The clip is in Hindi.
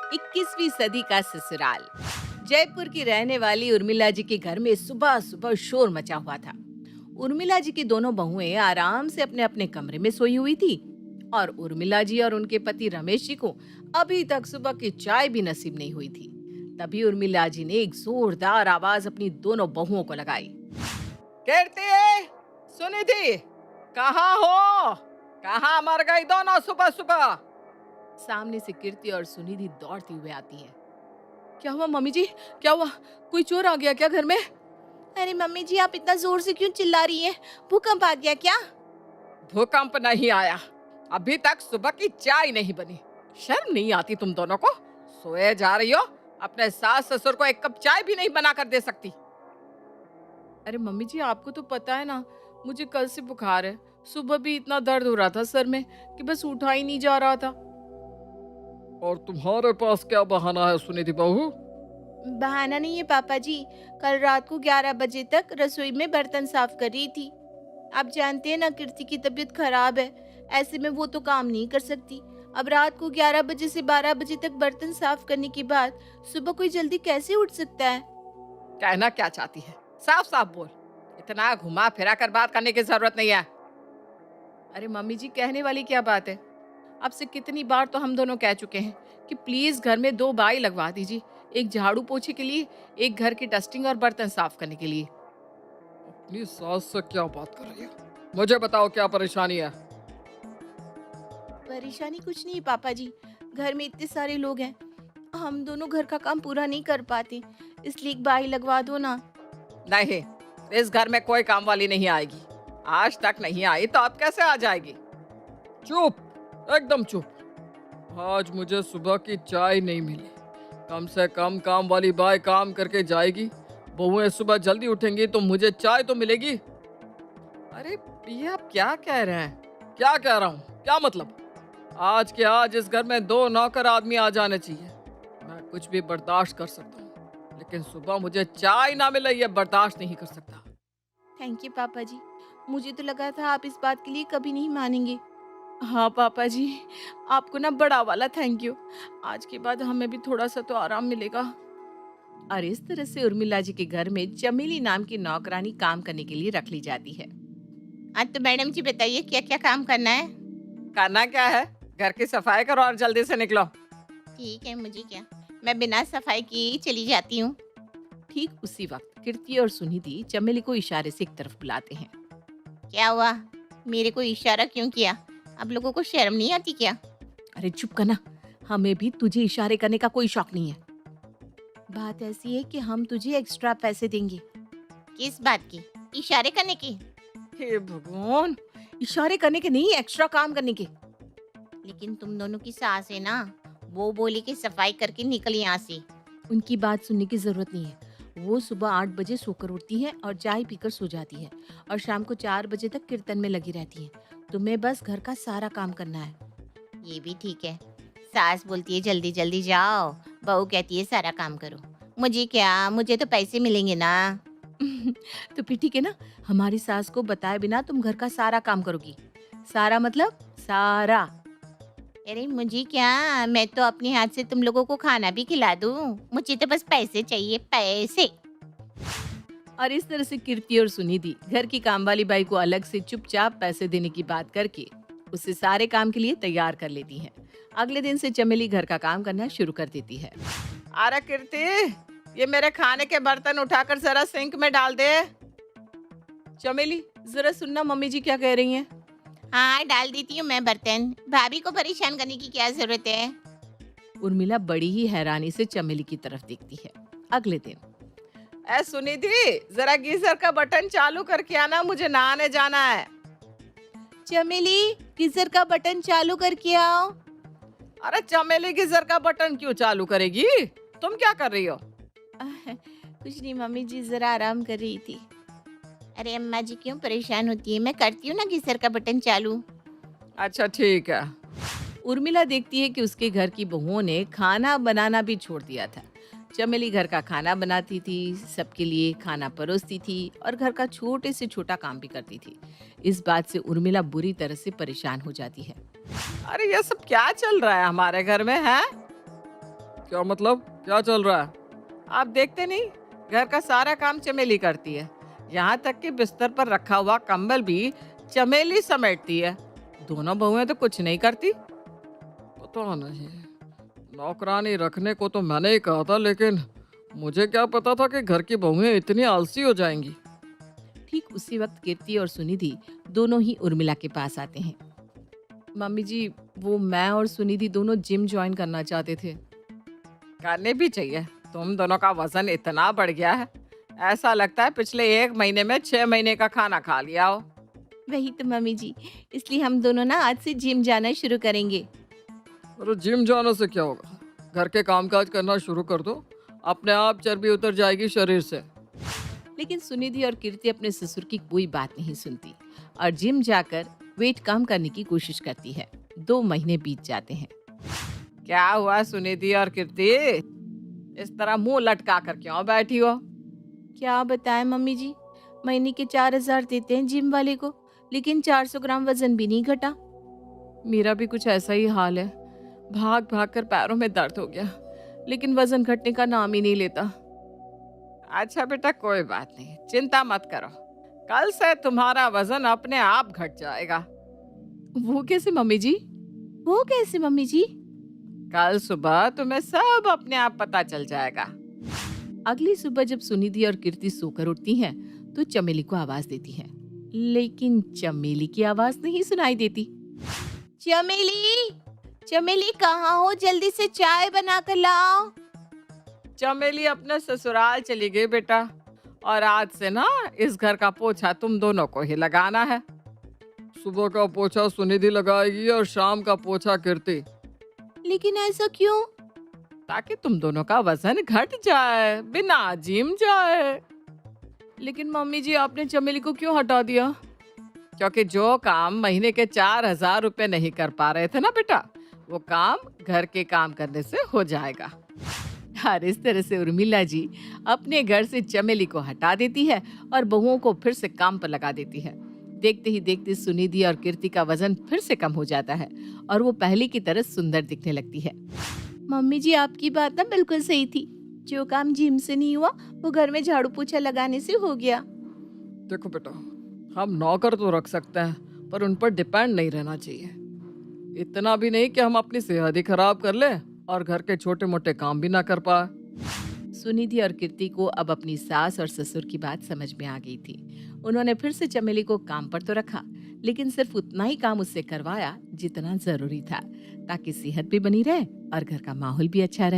21वीं सदी का ससुराल। जयपुर की रहने वाली उर्मिला जी के घर में सुबह सुबह शोर मचा हुआ था। उर्मिला जी की दोनों बहुएं आराम से अपने अपने कमरे में सोई हुई थी और उर्मिला जी और उनके पति रमेश जी को अभी तक सुबह की चाय भी नसीब नहीं हुई थी। तभी उर्मिला जी ने एक जोरदार आवाज अपनी दोनों बहुओं को लगाई। कीर्ति, सुनी थी, कहाँ हो? कहाँ मर गई दोनों सुबह सुबह? सामने से कीर्ति और सुनिधि दौड़ती हुए आती है। क्या हुआ मम्मी जी? क्या हुआ? कोई चोर आ गया क्या घर में? अरे मम्मी जी, आप इतना जोर से क्यों चिल्ला रही हैं? भूकंप आ गया क्या? भूकंप नहीं आया, अभी तक सुबह की चाय नहीं बनी। शर्म नहीं आती तुम दोनों को? सोए जा रही हो, अपने सास ससुर को एक कप चाय भी नहीं बना कर दे सकती। अरे मम्मी जी, आपको तो पता है ना, मुझे कल से बुखार है। सुबह भी इतना दर्द हो रहा था सर में कि बस उठा ही नहीं जा रहा था। और तुम्हारे पास क्या बहाना है सुनिधि बहू? बहाना नहीं है पापा जी। कल रात को 11 बजे तक रसोई में बर्तन साफ कर रही थी। आप जानते हैं ना, कीर्ति की तबीयत खराब है, ऐसे में वो तो काम नहीं कर सकती। अब रात को 11 बजे से 12 बजे तक बर्तन साफ करने के बाद सुबह कोई जल्दी कैसे उठ सकता है? कहना क्या चाहती है? साफ साफ बोल। इतना घुमा फिरा कर बात करने की जरूरत नहीं है। अरे मम्मी जी, कहने वाली क्या बात है? आपसे कितनी बार तो हम दोनों कह चुके हैं कि प्लीज घर में 2 बाई लगवा दीजिए, एक झाड़ू पोछे के लिए, एक घर की डस्टिंग और बर्तन साफ करने के लिए। अपनी सास से क्या बात कर रही है? मुझे बताओ क्या परेशानी है? परेशानी कुछ नहीं पापा जी, घर में इतने सारे लोग हैं, हम दोनों घर का काम पूरा नहीं कर पाते, इसलिए एक बाई लगवा दो ना। नहीं, इस घर में कोई काम वाली नहीं आएगी। आज तक नहीं आई तो अब कैसे आ जाएगी? चुप, एकदम चुप। आज मुझे सुबह की चाय नहीं मिली। कम से कम काम वाली बाई काम करके जाएगी। बहुएं सुबह जल्दी उठेंगी तो मुझे चाय तो मिलेगी। अरे ये आप क्या कह रहे हैं? क्या कह रहा हूँ? क्या मतलब? आज के आज इस घर में 2 नौकर आदमी आ जाने चाहिए। मैं कुछ भी बर्दाश्त कर सकता हूँ, लेकिन सुबह मुझे चाय ना मिले ये बर्दाश्त नहीं कर सकता। थैंक यू पापा जी, मुझे तो लगा था आप इस बात के लिए कभी नहीं मानेंगे। हाँ पापा जी, आपको ना बड़ा वाला थैंक यू। आज के बाद हमें भी थोड़ा सा तो आराम मिलेगा। और इस तरह से उर्मिला जी के घर में चमेली नाम की नौकरानी काम करने के लिए रख ली जाती है। हाँ तो मैडम जी बताइए, क्या क्या काम करना है? करना क्या है? घर की सफाई करो और जल्दी से निकलो। ठीक है, मुझे क्या, मैं बिना सफाई किए ही चली जाती हूँ। ठीक उसी वक्त कीर्ति और सुनिधि चमेली को इशारे से एक तरफ बुलाते हैं। क्या हुआ? मेरे को इशारा क्यों किया? आप लोगों को शर्म नहीं आती क्या? अरे चुप करना, हमें भी तुझे इशारे करने का कोई शौक नहीं है। बात ऐसी है कि हम तुझे एक्स्ट्रा पैसे देंगे। किस बात की? इशारे करने की? हे भगवान, इशारे करने के नहीं, एक्स्ट्रा काम करने के। लेकिन तुम दोनों की सास है ना, वो बोली कि सफाई करके निकल यहाँ से। उनकी बात सुनने की जरूरत नहीं है। वो सुबह 8 बजे सोकर उठती है और चाय पीकर सो जाती है और शाम को 4 बजे तक कीर्तन में लगी रहती है। तुम्हें बस घर का सारा काम करना है। ये भी ठीक है, सास बोलती है जल्दी जल्दी जाओ, बहू कहती है सारा काम करो। मुझे क्या, मुझे तो पैसे मिलेंगे ना। तो फिर ठीक है ना, हमारी सास को बताए बिना तुम घर का सारा काम करोगी। सारा मतलब सारा। अरे मुझे क्या, मैं तो अपने हाथ से तुम लोगों को खाना भी खिला दूं। मुझे तो बस पैसे चाहिए, पैसे। और इस तरह से कीर्ति और सुनिधि घर की कामवाली बाई को अलग से चुपचाप पैसे देने की बात करके उसे सारे काम के लिए तैयार कर लेती हैं। अगले दिन से चमेली घर का काम करना शुरू कर देती है। अरे कीर्ति, ये मेरे खाने के बर्तन उठाकर जरा सिंक में डाल दे। चमेली, जरा सुनना मम्मी जी क्या कह रही हैं। हाँ डाल देती हूँ मैं बर्तन, भाभी को परेशान करने की क्या जरूरत है? उर्मिला बड़ी ही हैरानी से चमेली की तरफ देखती है। अगले दिन, ए सुनिधि, जरा गीजर का बटन चालू करके आना, मुझे नहाने जाना है। चमेली, गीजर का बटन चालू करके आओ। अरे चमेली, गीजर का बटन क्यों चालू करेगी? तुम क्या कर रही हो? कुछ नहीं मम्मी जी, जरा आराम कर रही थी। अरे अम्मा जी क्यों परेशान होती है, मैं करती हूँ ना गीजर का बटन चालू। अच्छा ठीक है। उर्मिला देखती है कि उसके घर की बहुओं ने खाना बनाना भी छोड़ दिया था। चमेली घर का खाना बनाती थी, सबके लिए खाना परोसती थी और घर का छोटे से छोटा काम भी करती थी। इस बात से उर्मिला बुरी तरह से परेशान हो जाती है। अरे ये सब क्या चल रहा है हमारे घर में है? क्या मतलब, क्या चल रहा है? आप देखते नहीं, घर का सारा काम चमेली करती है। यहाँ तक कि बिस्तर पर रखा हुआ कंबल भी चमेली समेटती है। दोनों बहुएं तो कुछ नहीं करती। पता नहीं, नौकरानी रखने को तो मैंने ही कहा था, लेकिन मुझे क्या पता था कि घर की बहुएं इतनी आलसी हो जाएंगी। ठीक उसी वक्त कीर्ति और सुनिधि दोनों ही उर्मिला के पास आते हैं। मम्मी जी, वो मैं और सुनिधि दोनों जिम ज्वाइन करना चाहते थे। करने भी चाहिए। तुम दोनों का वजन इतना बढ़ गया है, ऐसा लगता है पिछले 1 महीने में 6 महीने का खाना खा लिया हो। वही तो मम्मी जी, इसलिए हम दोनों ना आज से जिम जाना शुरू करेंगे। अरे जिम जाने से क्या होगा, घर के कामकाज करना शुरू कर दो, अपने आप चर्बी उतर जाएगी शरीर से। लेकिन सुनिधि और कीर्ति अपने ससुर की कोई बात नहीं सुनती और जिम जाकर वेट कम करने की कोशिश करती है। 2 महीने बीत जाते हैं। क्या हुआ सुनिधि और कीर्ति, इस तरह मुंह लटका कर क्यों बैठी हो? क्या बताएं मम्मी जी, महीने के 4,000 देते हैं जिम वाले को, लेकिन 400 ग्राम वजन भी नहीं घटा। मेरा भी कुछ ऐसा ही हाल है। भाग भाग कर पैरों में दर्द हो गया, लेकिन वजन घटने का नाम ही नहीं लेता। अच्छा बेटा, कोई बात नहीं, चिंता मत करो। कल से तुम्हारा वजन अपने आप घट जाएगा। वो कैसे मम्मी जी? वो कैसे मम्मी जी? कल सुबह तुम्हें सब अपने आप पता चल जाएगा। अगली सुबह जब सुनिधि और कीर्ति सोकर उठती हैं, तो चमेली को आवाज देती हैं, लेकिन चमेली की आवाज नहीं सुनाई देती। चमेली, चमेली कहाँ हो? जल्दी से चाय बना कर लाओ। चमेली अपने ससुराल चली गई बेटा, और आज से ना इस घर का पोछा तुम दोनों को ही लगाना है। सुबह का पोछा सुनिधि लगाएगी और शाम का पोछा कीर्ति। लेकिन ऐसा क्यों? ताकि तुम दोनों का वजन घट जाए, बिना जिम जाए। लेकिन मम्मी जी, आपने चमेली को क्यों हटा दिया? क्योंकि जो काम महीने के 4,000 रुपए नहीं कर पा रहे थे ना बेटा, वो काम घर के काम करने से हो जाएगा। और इस तरह से उर्मिला जी अपने घर से चमेली को हटा देती है और बहुओं को फिर से काम पर लगा देती है। देखते ही देखते सुनिधि और कीर्ति का वजन फिर से कम हो जाता है और वो पहले की तरह सुंदर दिखने लगती है। मम्मी जी, आपकी बात ना बिल्कुल सही थी। जो काम जिम से नहीं हुआ, वो घर में झाड़ू पोछा लगाने से हो गया। देखो बेटा, हम नौकर तो रख सकते हैं, पर उन पर डिपेंड नहीं रहना चाहिए। इतना भी नहीं कि हम अपनी सेहत ही खराब कर ले और घर के छोटे मोटे काम भी ना कर पाए। सुनिधि और कीर्ति को अब अपनी सास और ससुर की बात समझ में आ गई थी। उन्होंने फिर से चमेली को काम पर तो रखा, लेकिन सिर्फ उतना ही काम उससे करवाया जितना जरूरी था, ताकि सेहत भी बनी रहे और घर का माहौल भी अच्छा रहे।